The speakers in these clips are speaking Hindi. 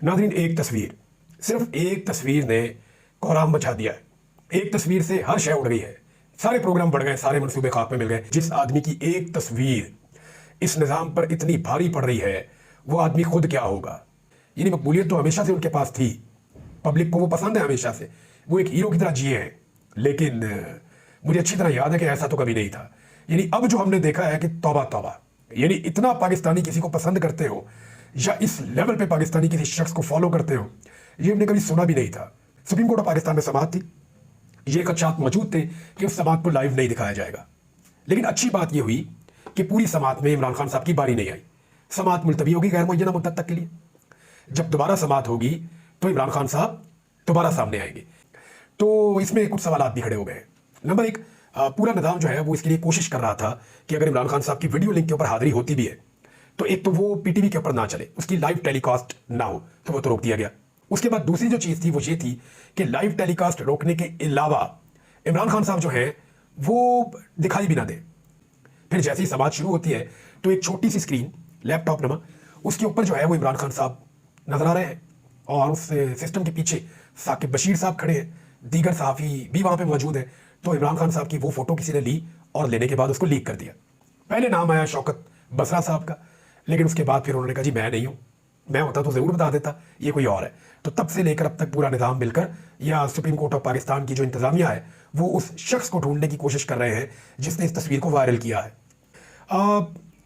नाज़रीन, एक तस्वीर, सिर्फ एक तस्वीर ने कोहराम मचा दिया है। एक तस्वीर से हर शय उड़ गई है, सारे प्रोग्राम बढ़ गए, सारे मंसूबे खाक में मिल गए। जिस आदमी की एक तस्वीर इस निज़ाम पर इतनी भारी पड़ रही है, वो आदमी खुद क्या होगा। यानी मकबूलियत तो हमेशा से उनके पास थी, पब्लिक को वो पसंद है हमेशा से, वो एक हीरो की तरह जिए हैं। लेकिन मुझे अच्छी तरह याद है कि ऐसा तो कभी नहीं था। यानी अब जो हमने देखा है कि तौबा तौबा, यानी इतना पाकिस्तानी किसी को पसंद करते हो या इस लेवल पे पाकिस्तानी किसी शख्स को फॉलो करते हो, ये हमने कभी सुना भी नहीं था। सुप्रीम कोर्ट ऑफ पाकिस्तान में समाअत थी, ये कच्चात मौजूद थे कि उस समाअत को लाइव नहीं दिखाया जाएगा। लेकिन अच्छी बात यह हुई कि पूरी समाअत में इमरान खान साहब की बारी नहीं आई। समाअत मुलतवी होगी गैर मुअय्यना मुद्दत तक के लिए। जब दोबारा समाअत होगी तो इमरान खान साहब दोबारा सामने आएंगे। तो इसमें कुछ सवाल भी खड़े हो गए। नंबर एक, पूरा निज़ाम जो है वो इसके लिए कोशिश कर रहा था कि अगर इमरान खान साहब की वीडियो लिंक के ऊपर हाजिरी होती भी है तो एक तो वो पीटीवी के ऊपर ना चले, उसकी लाइव टेलीकास्ट ना हो, तो वो तो रोक दिया गया। उसके बाद दूसरी जो चीज़ थी वो ये थी कि लाइव टेलीकास्ट रोकने के अलावा इमरान खान साहब जो है वो दिखाई भी ना दे। फिर जैसे ही समाअत शुरू होती है तो एक छोटी सी स्क्रीन, लैपटॉप नमा, उसके ऊपर जो है वो इमरान खान साहब नजर आ रहे हैं और उस सिस्टम के पीछे साकिब बशीर साहब खड़े हैं, दीगर सहाफ़ी भी वहाँ पे मौजूद है। तो इमरान खान साहब की वो फोटो किसी ने ली और लेने के बाद उसको लीक कर दिया। पहले नाम आया शौकत बसरा साहब का, लेकिन उसके बाद फिर उन्होंने कहा जी मैं नहीं हूँ, मैं होता तो ज़रूर बता देता, ये कोई और है। तो तब से लेकर अब तक पूरा निज़ाम मिलकर या सुप्रीम कोर्ट ऑफ पाकिस्तान की जो इंतज़ामिया है वो उस शख्स को ढूंढने की कोशिश कर रहे हैं जिसने इस तस्वीर को वायरल किया है।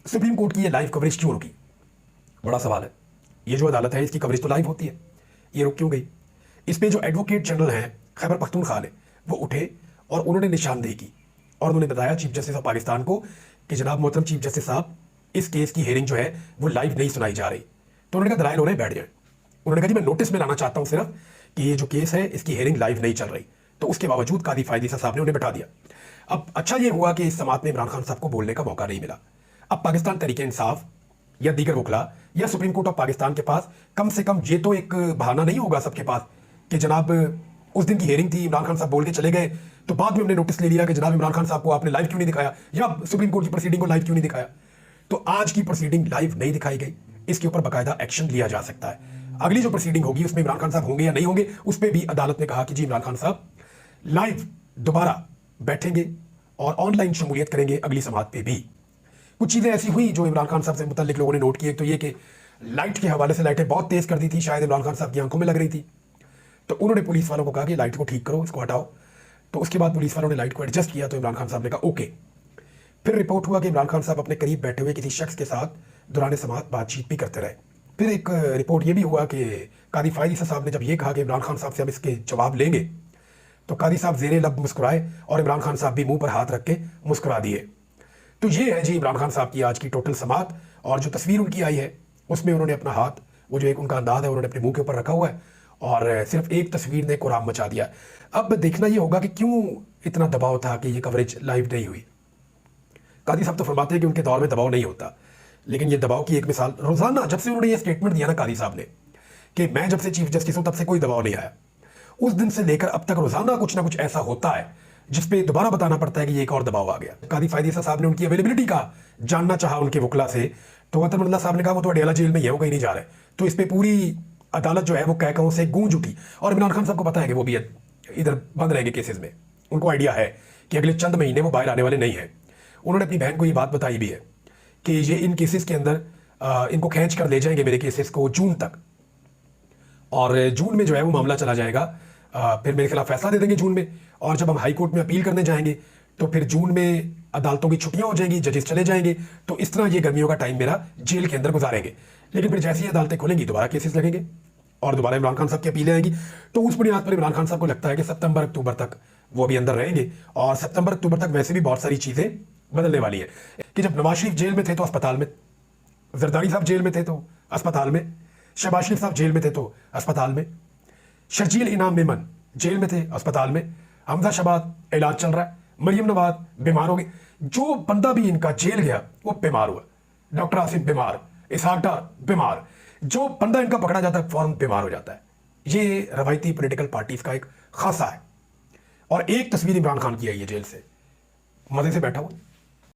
सुप्रीम कोर्ट की ये लाइव कवरेज क्यों रुकी, बड़ा सवाल है। ये जो अदालत है इसकी कवरेज तो लाइव होती है, ये रुक क्यों गई। इस पर जो एडवोकेट जनरल हैं खैबर पख्तूनख्वा ने, वो उठे और उन्होंने निशानदेही की और उन्होंने बताया चीफ जस्टिस ऑफ पाकिस्तान को कि जनाब मोहतरम चीफ जस्टिस साहब, इस केस की हेयरिंग जो है वो लाइव नहीं सुनाई जा रही। तो उन्होंने कहा दलाइल हो रहे, बैठ जाए। उन्होंने कहा जी मैं नोटिस में लाना चाहता हूं सिर्फ कि ये जो केस है इसकी हेयरिंग लाइव नहीं चल रही। तो उसके बावजूद कादी फायदी साहब ने उन्हें बैठा दिया। अब अच्छा ये हुआ कि इस समाअत में इमरान खान साहब को बोलने का मौका नहीं मिला। अब पाकिस्तान तरीके इंसाफ या दीगर वकला या सुप्रीम कोर्ट ऑफ पाकिस्तान के पास कम से कम ये तो एक बहाना नहीं होगा सबके पास कि जनाब उस दिन की हेयरिंग थी, इमरान खान साहब बोल के चले गए, तो बाद में हमने नोटिस ले लिया कि जनाब इमरान खान साहब को आपने लाइव क्यों नहीं दिखाया या सुप्रीम कोर्ट की प्रोसीडिंग को लाइव क्यों नहीं दिखाया। तो आज की प्रोसीडिंग लाइव नहीं दिखाई गई, इसके ऊपर बाकायदा एक्शन लिया जा सकता है। अगली जो प्रोसीडिंग होगी उसमें इमरान खान साहब होंगे या नहीं होंगे, उस पर भी अदालत ने कहा कि जी इमरान खान साहब लाइव दोबारा बैठेंगे और ऑनलाइन शमूलियत करेंगे अगली समाअत पे भी। कुछ चीज़ें ऐसी हुई जो इमरान खान साहब से मुतल्लिक लोगों ने नोट की। एक तो ये कि लाइट के हवाले से लाइटें बहुत तेज़ कर दी थी, शायद इमरान खान साहब की आंखों में लग रही थी। तो उन्होंने पुलिस वालों को कहा कि लाइट को ठीक करो, इसको हटाओ। तो उसके बाद पुलिस वालों ने लाइट को एडजस्ट किया तो इमरान खान साहब ने कहा ओके। फिर रिपोर्ट हुआ कि इमरान खान साहब अपने करीब बैठे हुए किसी शख्स के साथ दौरान समाअत बातचीत भी करते रहे। फिर एक रिपोर्ट ये भी हुआ कि कादी फायदी साहब ने जब ये कहा कि इमरान खान साहब से हम इसके जवाब लेंगे तो कादी साहब ज़ेरे लब मुस्कुराए और इमरान खान साहब भी मुंह पर हाथ रख के मुस्कुरा दिए। तो ये है जी इमरान खान साहब की आज की टोटल समाअत। और जो तस्वीर उनकी आई है उसमें उन्होंने अपना हाथ, वो जो एक उनका अंदाज है, उन्होंने अपने मुंह के ऊपर रखा हुआ है और सिर्फ एक तस्वीर ने कोहराम मचा दिया। अब देखना ये होगा कि क्यों इतना दबाव था कि ये कवरेज लाइव नहीं हुई। कादी साहब तो फरमाते हैं कि उनके दौर में दबाव नहीं होता, लेकिन ये दबाव की एक मिसाल रोजाना जब से उन्होंने ये स्टेटमेंट दिया ना कादी साहब ने कि मैं जब से चीफ जस्टिस हूं तब से कोई दबाव नहीं आया, उस दिन से लेकर अब तक रोजाना कुछ ना कुछ ऐसा होता है जिसपे दोबारा बताना पड़ता है कि ये एक और दबाव आ गया। कादी फायदी साहब ने उनकी अवेलेबिलिटी का जानना चाहा उनके वकला से, तो वतन साहब ने कहा वो तो अडियाला जेल में ही है, वो कहीं नहीं जा रहे। तो इस पर पूरी अदालत जो है वो कहकों से गूंज उठी और इमरान खान साहब को पता है कि वो भी इधर बंद रहेंगे केसेस में। उनको आइडिया है कि अगले चंद महीने वो बाहर आने वाले नहीं है। उन्होंने अपनी बहन को ये बात बताई भी है कि ये इन केसेस के अंदर इनको खींच कर ले जाएंगे मेरे केसेस को जून तक, और जून में जो है वो मामला चला जाएगा। फिर मेरे खिलाफ फैसला दे देंगे जून में, और जब हम हाई कोर्ट में अपील करने जाएंगे तो फिर जून में अदालतों की छुट्टियां हो जाएंगी, जजेस चले जाएंगे। तो इस तरह ये गर्मियों का टाइम मेरा जेल के अंदर गुजारेंगे। लेकिन फिर जैसे ही अदालतें खुलेंगी दोबारा केसेस लगेंगे और दोबारा इमरान खान साहब की अपीलें आएंगी। तो उस बुनियाद पर इमरान खान साहब को लगता है कि सितंबर अक्टूबर तक वो भी अंदर रहेंगे, और सितंबर अक्टूबर तक वैसे भी बहुत सारी चीज़ें बदलने वाली है कि जब नवाज शरीफ जेल में थे तो अस्पताल में, जरदारी साहब जेल में थे तो अस्पताल में, शहबाज शरीफ साहब जेल में थे तो अस्पताल में, शर्जील इनाम मेमन जेल में थे अस्पताल में, हमजा शबाद इलाज चल रहा है, मरियम नवाज बीमार हो गई। जो बंदा भी इनका जेल गया वो बीमार हुआ। डॉक्टर आसिफ बीमार, इसहाक डार बीमार, जो बंदा इनका पकड़ा जाता है फौरन बीमार हो जाता है। ये रवायती पॉलिटिकल पार्टीज का एक खासा है। और एक तस्वीर इमरान खान की आई है जेल से, मजे से बैठा हुआ।